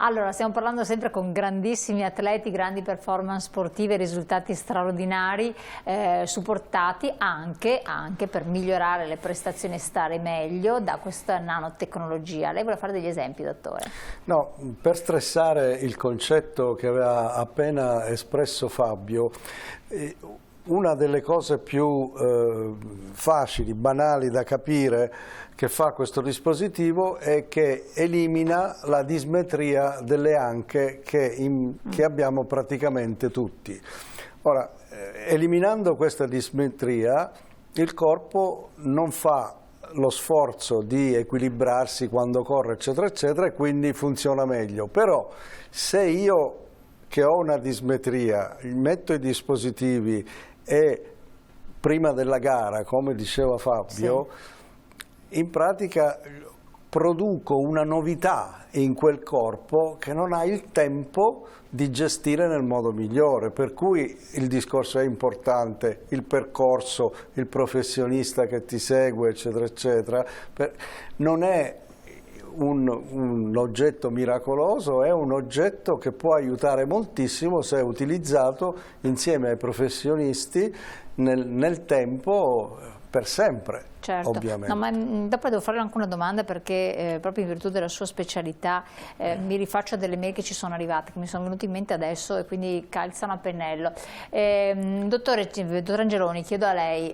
Allora, stiamo parlando sempre con grandissimi atleti, grandi performance sportive, risultati straordinari, supportati anche per migliorare le prestazioni e stare meglio da questa nanotecnologia. Lei vuole fare degli esempi, dottore? No, per stressare il concetto che aveva appena espresso Fabio, una delle cose più facili, banali da capire che fa questo dispositivo è che elimina la dismetria delle anche che abbiamo praticamente tutti. Ora, eliminando questa dismetria, il corpo non fa lo sforzo di equilibrarsi quando corre, eccetera, eccetera, e quindi funziona meglio. Però se io che ho una dismetria metto i dispositivi e prima della gara, come diceva Fabio, sì, in pratica produco una novità in quel corpo che non ha il tempo di gestire nel modo migliore, per cui il discorso è importante, il percorso, il professionista che ti segue, eccetera, eccetera, non è un oggetto miracoloso, è un oggetto che può aiutare moltissimo se utilizzato insieme ai professionisti nel tempo, per sempre. Certo, ovviamente. No, ma dopo devo farle anche una domanda perché proprio in virtù della sua specialità mi rifaccio a delle mail che ci sono arrivate, che mi sono venute in mente adesso e quindi calzano a pennello. Dottor Angeloni, chiedo a lei,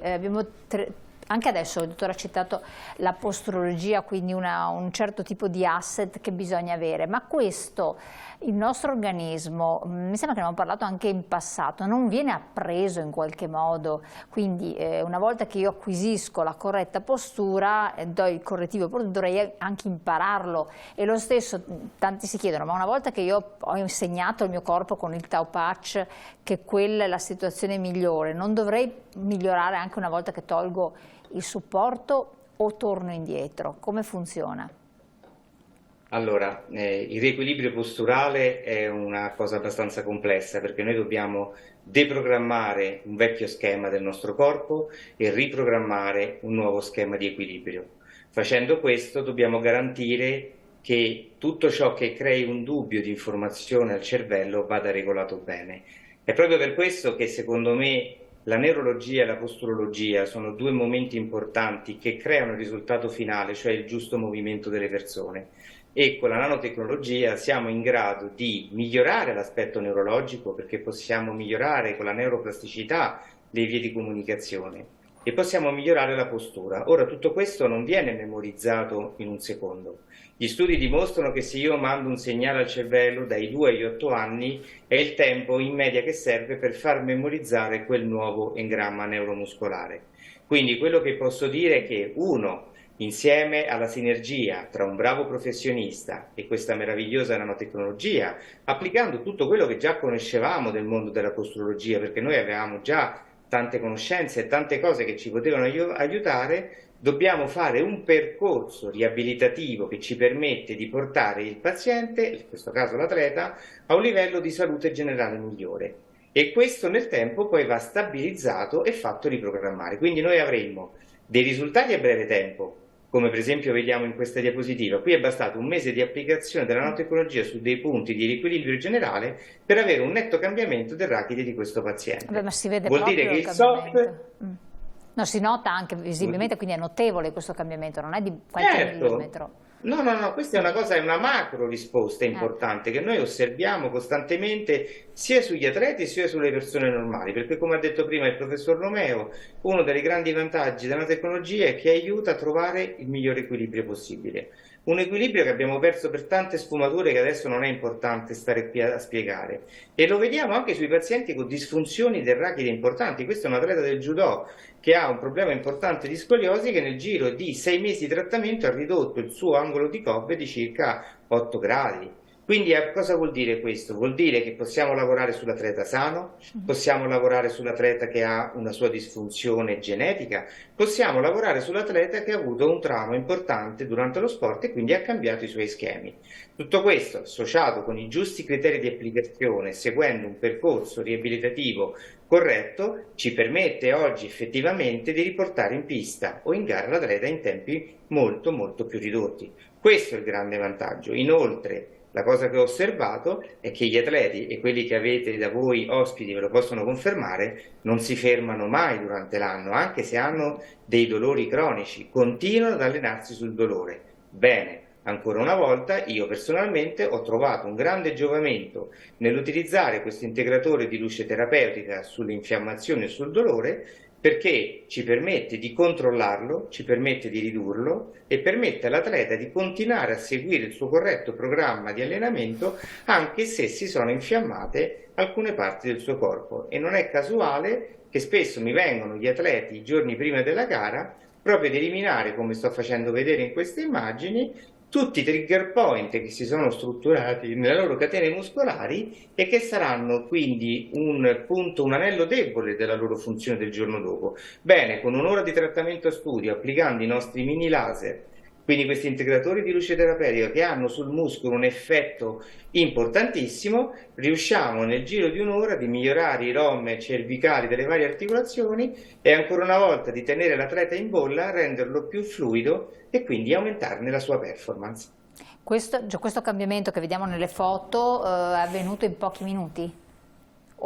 anche adesso il dottore ha citato la posturologia, quindi un certo tipo di asset che bisogna avere, ma questo, il nostro organismo, mi sembra che ne abbiamo parlato anche in passato, non viene appreso in qualche modo, quindi una volta che io acquisisco la corretta postura, do il correttivo, dovrei anche impararlo, e lo stesso tanti si chiedono, ma una volta che io ho insegnato il mio corpo con il Tau Patch che quella è la situazione migliore, non dovrei migliorare anche una volta che tolgo il supporto o torno indietro? Come funziona? Allora, il riequilibrio posturale è una cosa abbastanza complessa perché noi dobbiamo deprogrammare un vecchio schema del nostro corpo e riprogrammare un nuovo schema di equilibrio. Facendo questo dobbiamo garantire che tutto ciò che crei un dubbio di informazione al cervello vada regolato bene. È proprio per questo che secondo me la neurologia e la posturologia sono due momenti importanti che creano il risultato finale, cioè il giusto movimento delle persone. E con la nanotecnologia siamo in grado di migliorare l'aspetto neurologico perché possiamo migliorare con la neuroplasticità le vie di comunicazione e possiamo migliorare la postura. Ora, tutto questo non viene memorizzato in un secondo. Gli studi dimostrano che se io mando un segnale al cervello dai 2 agli 8 anni è il tempo in media che serve per far memorizzare quel nuovo engramma neuromuscolare. Quindi quello che posso dire è che insieme alla sinergia tra un bravo professionista e questa meravigliosa nanotecnologia, applicando tutto quello che già conoscevamo del mondo della posturologia, perché noi avevamo già tante conoscenze e tante cose che ci potevano aiutare, dobbiamo fare un percorso riabilitativo che ci permette di portare il paziente, in questo caso l'atleta, a un livello di salute generale migliore. E questo nel tempo poi va stabilizzato e fatto riprogrammare. Quindi noi avremmo dei risultati a breve tempo, come per esempio vediamo in questa diapositiva. Qui è bastato un mese di applicazione della nanotecnologia su dei punti di riequilibrio generale per avere un netto cambiamento del rachide di questo paziente. Vabbè, ma si vede Vuol proprio dire che il il software... No, si nota anche visibilmente, quindi è notevole questo cambiamento, non è di qualche millimetro. No, questa è una macro risposta importante che noi osserviamo costantemente sia sugli atleti sia sulle persone normali, perché come ha detto prima il professor Romeo, uno dei grandi vantaggi della tecnologia è che aiuta a trovare il migliore equilibrio possibile. Un equilibrio che abbiamo perso per tante sfumature che adesso non è importante stare qui a spiegare. E lo vediamo anche sui pazienti con disfunzioni del rachide importanti. Questo è un atleta del judo che ha un problema importante di scoliosi che nel giro di 6 mesi di trattamento ha ridotto il suo angolo di Cobb di circa 8 gradi. Quindi cosa vuol dire questo? Vuol dire che possiamo lavorare sull'atleta sano, possiamo lavorare sull'atleta che ha una sua disfunzione genetica, possiamo lavorare sull'atleta che ha avuto un trauma importante durante lo sport e quindi ha cambiato i suoi schemi. Tutto questo associato con i giusti criteri di applicazione, seguendo un percorso riabilitativo corretto, ci permette oggi effettivamente di riportare in pista o in gara l'atleta in tempi molto più ridotti. Questo è il grande vantaggio. Inoltre, La cosa che ho osservato è che gli atleti, e quelli che avete da voi ospiti ve lo possono confermare, non si fermano mai durante l'anno, anche se hanno dei dolori cronici, continuano ad allenarsi sul dolore. Bene, ancora una volta io personalmente ho trovato un grande giovamento nell'utilizzare questo integratore di luce terapeutica sull'infiammazione e sul dolore, perché ci permette di controllarlo, ci permette di ridurlo e permette all'atleta di continuare a seguire il suo corretto programma di allenamento anche se si sono infiammate alcune parti del suo corpo. E non è casuale che spesso mi vengono gli atleti i giorni prima della gara proprio ad eliminare, come sto facendo vedere in queste immagini, tutti i trigger point che si sono strutturati nelle loro catene muscolari e che saranno quindi un punto, un anello debole della loro funzione del giorno dopo. Bene, con un'ora di trattamento a studio, applicando i nostri mini laser, quindi questi integratori di luce terapeutica che hanno sul muscolo un effetto importantissimo, riusciamo nel giro di un'ora di migliorare i ROM cervicali delle varie articolazioni e ancora una volta di tenere l'atleta in bolla, renderlo più fluido e quindi aumentarne la sua performance. Questo cambiamento che vediamo nelle foto è avvenuto in pochi minuti?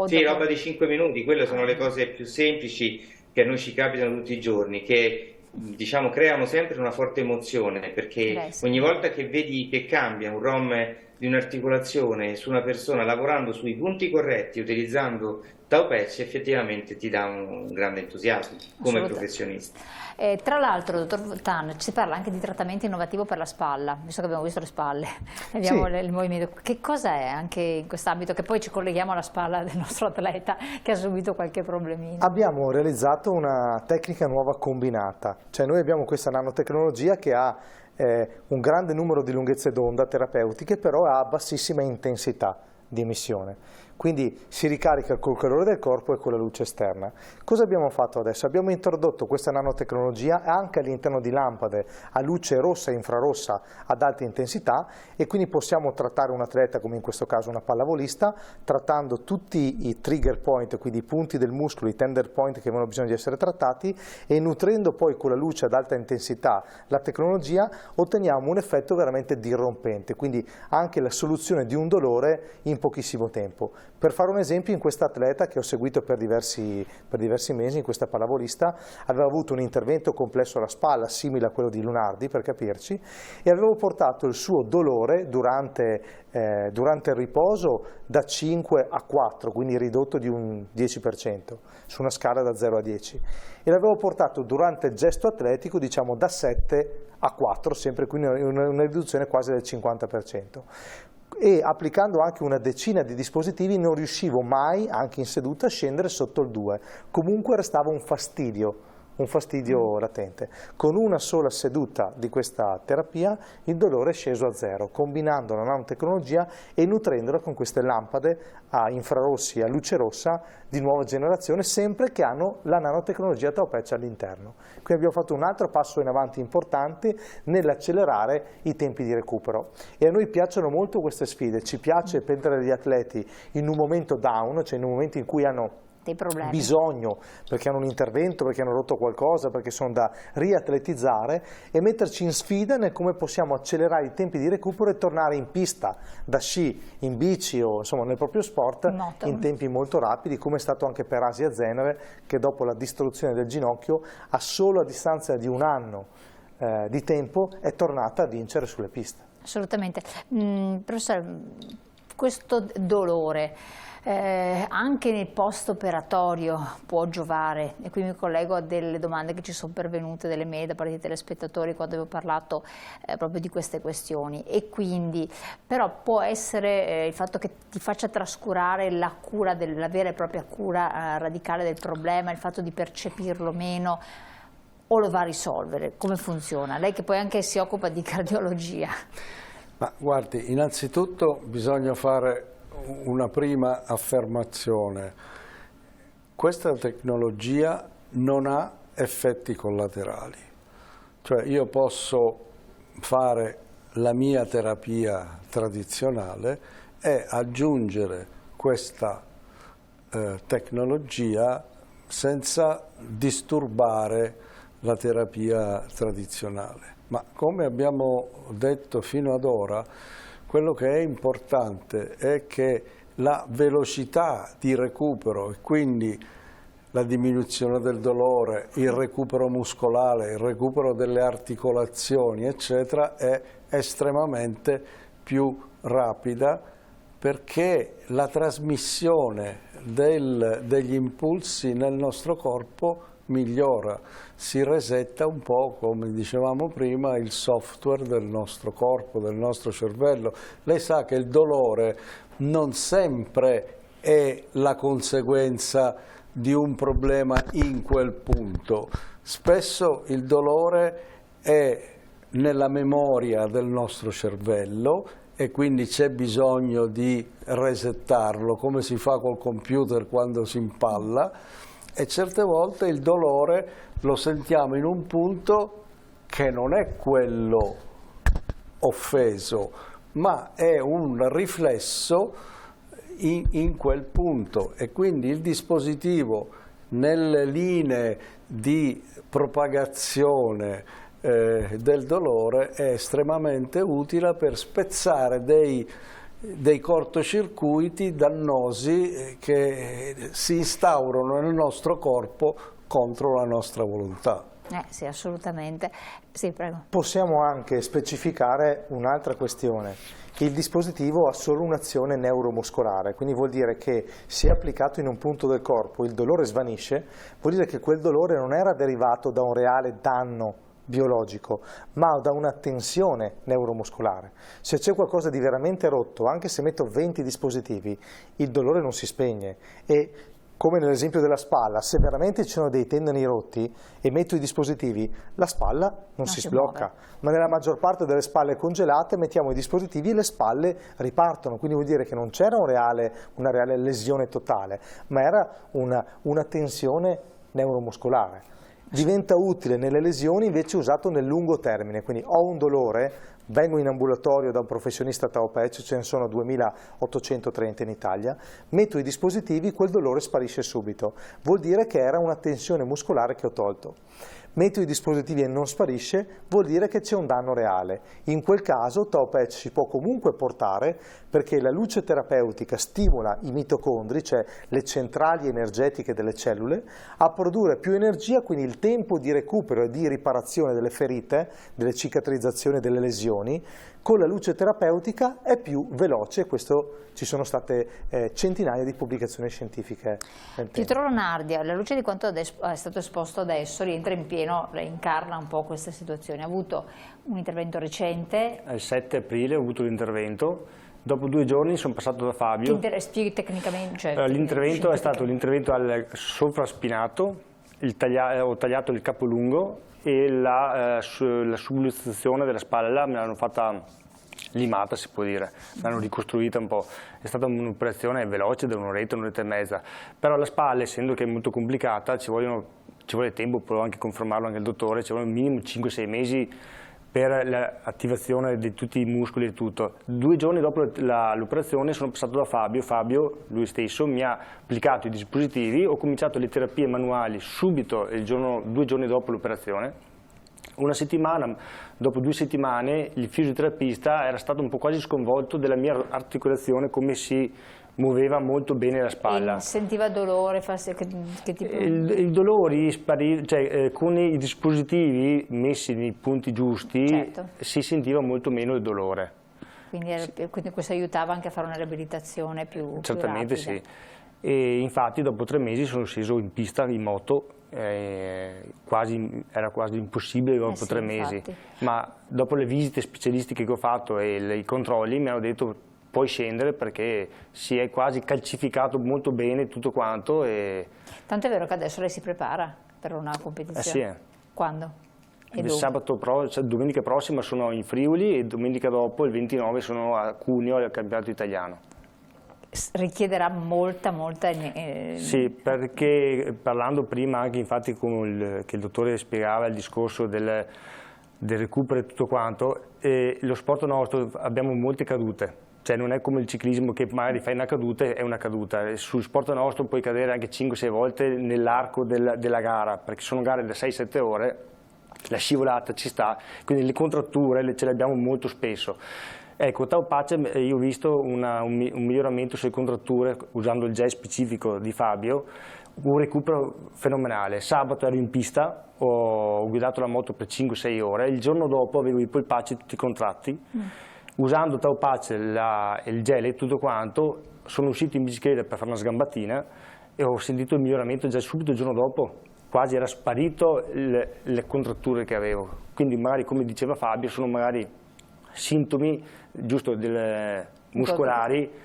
Sì, roba di 5 minuti, quelle sono le cose più semplici che a noi ci capitano tutti i giorni, che diciamo creano sempre una forte emozione, perché ogni volta che vedi che cambia un ROM di un'articolazione su una persona lavorando sui punti corretti, utilizzando Tau Patch, effettivamente ti dà un grande entusiasmo come professionista. Tra l'altro, dottor Tan, ci parla anche di trattamento innovativo per la spalla, visto che abbiamo visto le spalle, abbiamo il movimento. Che cosa è anche in quest'ambito, che poi ci colleghiamo alla spalla del nostro atleta che ha subito qualche problemino? Abbiamo realizzato una tecnica nuova combinata, cioè noi abbiamo questa nanotecnologia che ha un grande numero di lunghezze d'onda terapeutiche, però ha bassissima intensità di emissione. Quindi si ricarica col calore del corpo e con la luce esterna. Cosa abbiamo fatto adesso? Abbiamo introdotto questa nanotecnologia anche all'interno di lampade a luce rossa e infrarossa ad alta intensità, e quindi possiamo trattare un atleta, come in questo caso una pallavolista, trattando tutti i trigger point, quindi i punti del muscolo, i tender point che avevano bisogno di essere trattati, e nutrendo poi con la luce ad alta intensità la tecnologia otteniamo un effetto veramente dirompente, quindi anche la soluzione di un dolore in pochissimo tempo. Per fare un esempio, in questa atleta che ho seguito per diversi mesi, in questa pallavolista, aveva avuto un intervento complesso alla spalla, simile a quello di Lunardi, per capirci, e avevo portato il suo dolore durante il riposo da 5 a 4, quindi ridotto di un 10%, su una scala da 0 a 10. E l'avevo portato durante il gesto atletico, diciamo, da 7 a 4, sempre, quindi una riduzione quasi del 50%. E applicando anche una decina di dispositivi non riuscivo mai, anche in seduta, a scendere sotto il 2, comunque restava un fastidio latente. Con una sola seduta di questa terapia il dolore è sceso a 0, combinando la nanotecnologia e nutrendola con queste lampade a infrarossi e a luce rossa di nuova generazione, sempre che hanno la nanotecnologia Tau Patch all'interno. Quindi abbiamo fatto un altro passo in avanti importante nell'accelerare i tempi di recupero. E a noi piacciono molto queste sfide, ci piace prendere gli atleti in un momento down, cioè in un momento in cui hanno bisogno, perché hanno un intervento, perché hanno rotto qualcosa, perché sono da riatletizzare, e metterci in sfida nel come possiamo accelerare i tempi di recupero e tornare in pista, da sci, in bici o insomma nel proprio sport, in tempi molto rapidi, come è stato anche per Asia Zenere, che dopo la distruzione del ginocchio, a distanza di un anno di tempo, è tornata a vincere sulle piste. Assolutamente. Professore, questo dolore anche nel post-operatorio può giovare, e qui mi collego a delle domande che ci sono pervenute delle mail da parte dei telespettatori quando avevo parlato proprio di queste questioni, e quindi però può essere il fatto che ti faccia trascurare la cura, la vera e propria cura radicale del problema, il fatto di percepirlo meno, o lo va a risolvere? Come funziona? Lei che poi anche si occupa di cardiologia. Ma guardi, innanzitutto bisogna fare una prima affermazione: questa tecnologia non ha effetti collaterali, cioè io posso fare la mia terapia tradizionale e aggiungere questa tecnologia senza disturbare la terapia tradizionale. Ma come abbiamo detto fino ad ora, quello che è importante è che la velocità di recupero e quindi la diminuzione del dolore, il recupero muscolare, il recupero delle articolazioni, eccetera, è estremamente più rapida, perché la trasmissione degli impulsi nel nostro corpo migliora, si resetta un po', come dicevamo prima, il software del nostro corpo, del nostro cervello. Lei sa che il dolore non sempre è la conseguenza di un problema in quel punto. Spesso il dolore è nella memoria del nostro cervello e quindi c'è bisogno di resettarlo, come si fa col computer quando si impalla, e certe volte il dolore lo sentiamo in un punto che non è quello offeso, ma è un riflesso in quel punto, e quindi il dispositivo nelle linee di propagazione del dolore è estremamente utile per spezzare dei cortocircuiti dannosi che si instaurano nel nostro corpo contro la nostra volontà. Sì, assolutamente. Sì, prego. Possiamo anche specificare un'altra questione. Il dispositivo ha solo un'azione neuromuscolare, quindi vuol dire che se applicato in un punto del corpo il dolore svanisce, vuol dire che quel dolore non era derivato da un reale danno biologico, ma da una tensione neuromuscolare. Se c'è qualcosa di veramente rotto, anche se metto 20 dispositivi, il dolore non si spegne, e come nell'esempio della spalla, se veramente ci sono dei tendini rotti e metto i dispositivi, la spalla non si sblocca, ma nella maggior parte delle spalle congelate mettiamo i dispositivi e le spalle ripartono, quindi vuol dire che non c'era una reale lesione totale, ma era una tensione neuromuscolare. Diventa utile nelle lesioni invece usato nel lungo termine, quindi ho un dolore, vengo in ambulatorio da un professionista Tao Pe Ching, ce ne sono 2830 in Italia, metto i dispositivi, quel dolore sparisce subito, vuol dire che era una tensione muscolare che ho tolto. Metto i dispositivi e non sparisce, vuol dire che c'è un danno reale. In quel caso Tao Pe Ching si può comunque portare, perché la luce terapeutica stimola i mitocondri, cioè le centrali energetiche delle cellule, a produrre più energia, quindi il tempo di recupero e di riparazione delle ferite, delle cicatrizzazioni, delle lesioni, con la luce terapeutica è più veloce. Questo ci sono state centinaia di pubblicazioni scientifiche nel tempo. Pietro Lonardi, alla luce di quanto è stato esposto adesso, rientra in pieno, incarna un po' questa situazione. Ha avuto un intervento recente. Il 7 aprile ho avuto l'intervento. Dopo 2 giorni sono passato da Fabio. Spieghi tecnicamente. Cioè, l'intervento è stato l'intervento al sovraspinato, ho tagliato il capolungo e la subluxazione della spalla me l'hanno fatta limata, si può dire, l'hanno ricostruita un po'. È stata un'operazione veloce, da un'oretta e mezza, però la spalla, essendo che è molto complicata, ci vuole tempo, può anche confermarlo anche il dottore, ci vuole minimo 5-6 mesi per l'attivazione di tutti i muscoli e tutto. 2 giorni dopo l'operazione sono passato da Fabio, lui stesso, mi ha applicato i dispositivi, ho cominciato le terapie manuali subito, 2 giorni dopo l'operazione. Una settimana, dopo 2 settimane, il fisioterapista era stato un po' quasi sconvolto della mia articolazione, come si muoveva molto bene la spalla. E sentiva dolore? Che tipo? I dolori cioè, con i dispositivi messi nei punti giusti, certo, si sentiva molto meno il dolore. Quindi questo aiutava anche a fare una riabilitazione più certamente rapida. Sì. E infatti dopo 3 mesi sono sceso in pista, in moto, era quasi impossibile dopo 3 mesi. Ma dopo le visite specialistiche che ho fatto e i controlli mi hanno detto: puoi scendere, perché si è quasi calcificato molto bene tutto quanto. Tanto è vero che adesso lei si prepara per una competizione. Sì. Quando? Domenica prossima sono in Friuli e domenica dopo, il 29, sono a Cuneo al campionato italiano. Richiederà molta... Sì, perché parlando prima anche infatti che il dottore spiegava il discorso del recupero e tutto quanto, lo sport nostro abbiamo molte cadute. Cioè non è come il ciclismo che magari fai una caduta e è una caduta. Sul sport nostro puoi cadere anche 5-6 volte nell'arco della gara, perché sono gare da 6-7 ore la scivolata ci sta, quindi le contratture ce le abbiamo molto spesso. Ecco, Tau Pace io ho visto un miglioramento sulle contratture usando il gel specifico di Fabio, un recupero fenomenale. Sabato ero in pista, ho guidato la moto per 5-6 ore, il giorno dopo avevo i polpacci tutti contratti, usando Tau Pace il gel e tutto quanto, sono uscito in bicicletta per fare una sgambatina e ho sentito il miglioramento già subito il giorno dopo, quasi era sparito le contratture che avevo. Quindi magari, come diceva Fabio, sono magari sintomi giusto muscolari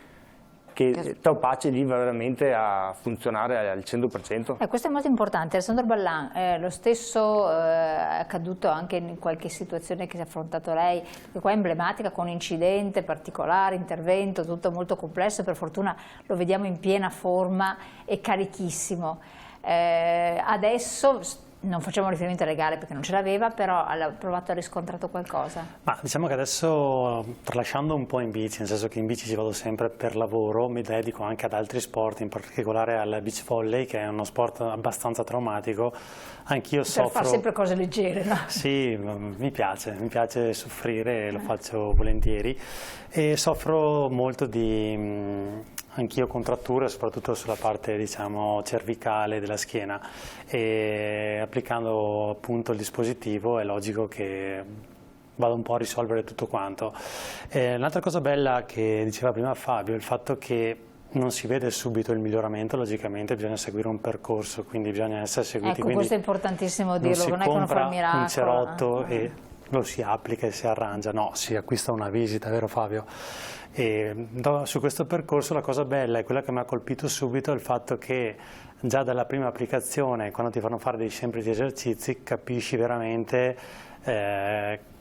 che Tau Pace lì va veramente a funzionare al 100%. Questo è molto importante. Alessandro Ballan, lo stesso è accaduto anche in qualche situazione che si è affrontato lei, perché qua è emblematica, con incidente particolare, intervento, tutto molto complesso, per fortuna lo vediamo in piena forma e carichissimo. Adesso non facciamo riferimento alle gare perché non ce l'aveva, però ha provato, ha riscontrato qualcosa? Ma diciamo che adesso, tralasciando un po' in bici, nel senso che in bici ci vado sempre per lavoro, mi dedico anche ad altri sport, in particolare al beach volley, che è uno sport abbastanza traumatico. Anch'io soffro... Per fare sempre cose leggere, no? Sì, mi piace soffrire e lo faccio volentieri, e soffro molto di... anch'io contratture, soprattutto sulla parte, diciamo, cervicale della schiena, e applicando appunto il dispositivo è logico che vado un po' a risolvere tutto quanto. Un'altra cosa bella che diceva prima Fabio è il fatto che non si vede subito il miglioramento, logicamente bisogna seguire un percorso, quindi bisogna essere seguiti. Ecco, questo è importantissimo dirlo, non è che uno fa il miracolo. Un cerotto e lo si applica e si arrangia, no, si acquista una visita, vero Fabio? E su questo percorso la cosa bella è quella che mi ha colpito subito, è il fatto che già dalla prima applicazione, quando ti fanno fare dei semplici esercizi, capisci veramente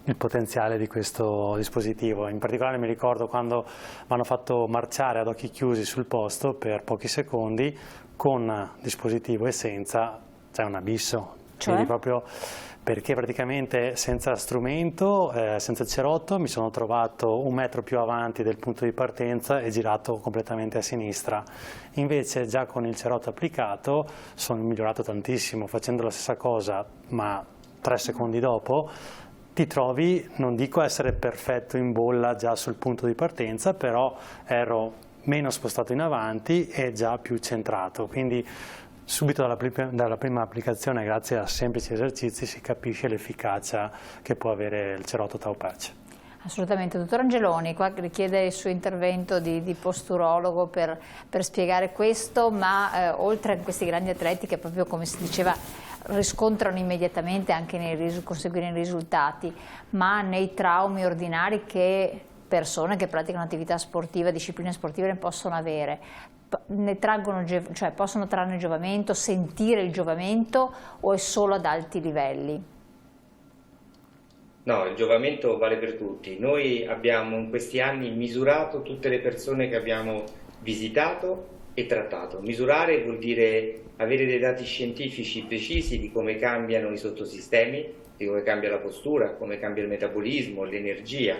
il potenziale di questo dispositivo. In particolare mi ricordo quando mi hanno fatto marciare ad occhi chiusi sul posto per pochi secondi con dispositivo e senza, c'è un abisso, cioè? Proprio perché praticamente senza strumento, senza cerotto, mi sono trovato 1 metro più avanti del punto di partenza e girato completamente a sinistra. Invece già con il cerotto applicato sono migliorato tantissimo, facendo la stessa cosa, ma 3 secondi dopo ti trovi, non dico essere perfetto in bolla già sul punto di partenza, però ero meno spostato in avanti e già più centrato. Quindi subito dalla prima applicazione, grazie a semplici esercizi, si capisce l'efficacia che può avere il cerotto Tau Pace. Assolutamente. Dottor Angeloni, qua richiede il suo intervento di posturologo per spiegare questo, ma oltre a questi grandi atleti che proprio, come si diceva, riscontrano immediatamente anche conseguire i risultati, ma nei traumi ordinari che persone che praticano attività sportiva, discipline sportive ne possono avere, cioè possono trarne giovamento, sentire il giovamento, o è solo ad alti livelli? No, il giovamento vale per tutti. Noi abbiamo in questi anni misurato tutte le persone che abbiamo visitato e trattato. Misurare vuol dire avere dei dati scientifici precisi di come cambiano i sottosistemi, di come cambia la postura, come cambia il metabolismo, l'energia.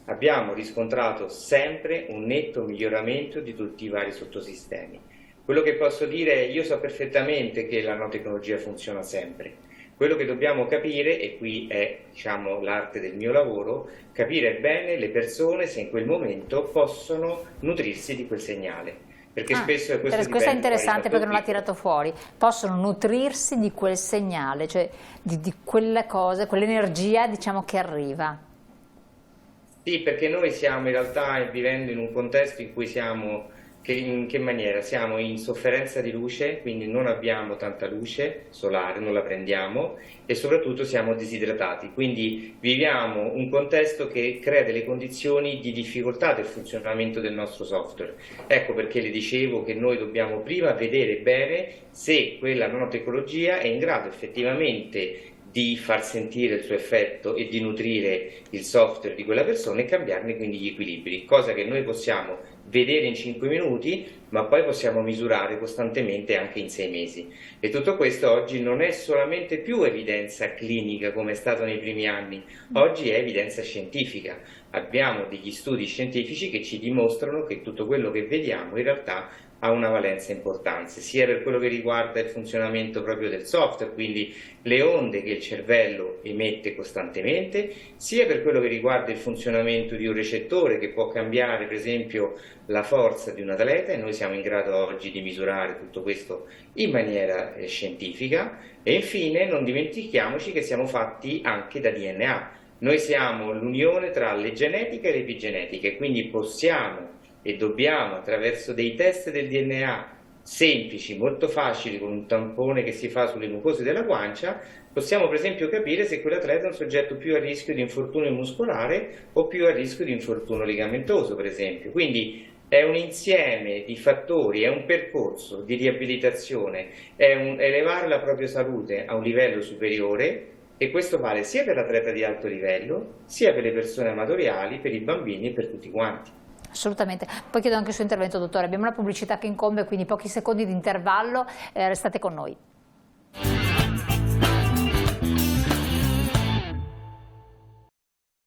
Abbiamo riscontrato sempre un netto miglioramento di tutti i vari sottosistemi. Quello che posso dire, io so perfettamente che la nanotecnologia funziona sempre. Quello che dobbiamo capire, e qui è, diciamo, l'arte del mio lavoro, capire bene le persone se in quel momento possono nutrirsi di quel segnale. Perché spesso è questo è interessante perché non l'ha tirato fuori. Possono nutrirsi di quel segnale, cioè di quella cosa, quell'energia, diciamo, che arriva. Sì, perché noi stiamo in realtà vivendo in un contesto in cui in che maniera? Siamo in sofferenza di luce, quindi non abbiamo tanta luce solare, non la prendiamo, e soprattutto siamo disidratati, quindi viviamo un contesto che crea delle condizioni di difficoltà del funzionamento del nostro software. Ecco perché le dicevo che noi dobbiamo prima vedere bene se quella nanotecnologia è in grado effettivamente di far sentire il suo effetto e di nutrire il software di quella persona e cambiarne quindi gli equilibri, cosa che noi possiamo vedere in 5 minuti, ma poi possiamo misurare costantemente anche in 6 mesi. E tutto questo oggi non è solamente più evidenza clinica come è stato nei primi anni, oggi è evidenza scientifica. Abbiamo degli studi scientifici che ci dimostrano che tutto quello che vediamo in realtà ha una valenza importante, sia per quello che riguarda il funzionamento proprio del software, quindi le onde che il cervello emette costantemente, sia per quello che riguarda il funzionamento di un recettore che può cambiare per esempio la forza di un atleta, e noi siamo in grado oggi di misurare tutto questo in maniera scientifica. E infine non dimentichiamoci che siamo fatti anche da DNA. Noi siamo l'unione tra le genetiche e l'epigenetica, e quindi possiamo e dobbiamo, attraverso dei test del DNA semplici, molto facili, con un tampone che si fa sulle mucose della guancia, possiamo per esempio capire se quell'atleta è un soggetto più a rischio di infortunio muscolare o più a rischio di infortunio ligamentoso, per esempio. Quindi è un insieme di fattori, è un percorso di riabilitazione, è elevare la propria salute a un livello superiore, e questo vale sia per l'atleta di alto livello, sia per le persone amatoriali, per i bambini e per tutti quanti. Assolutamente. Poi chiedo anche il suo intervento, dottore. Abbiamo una pubblicità che incombe, quindi pochi secondi di intervallo, restate con noi.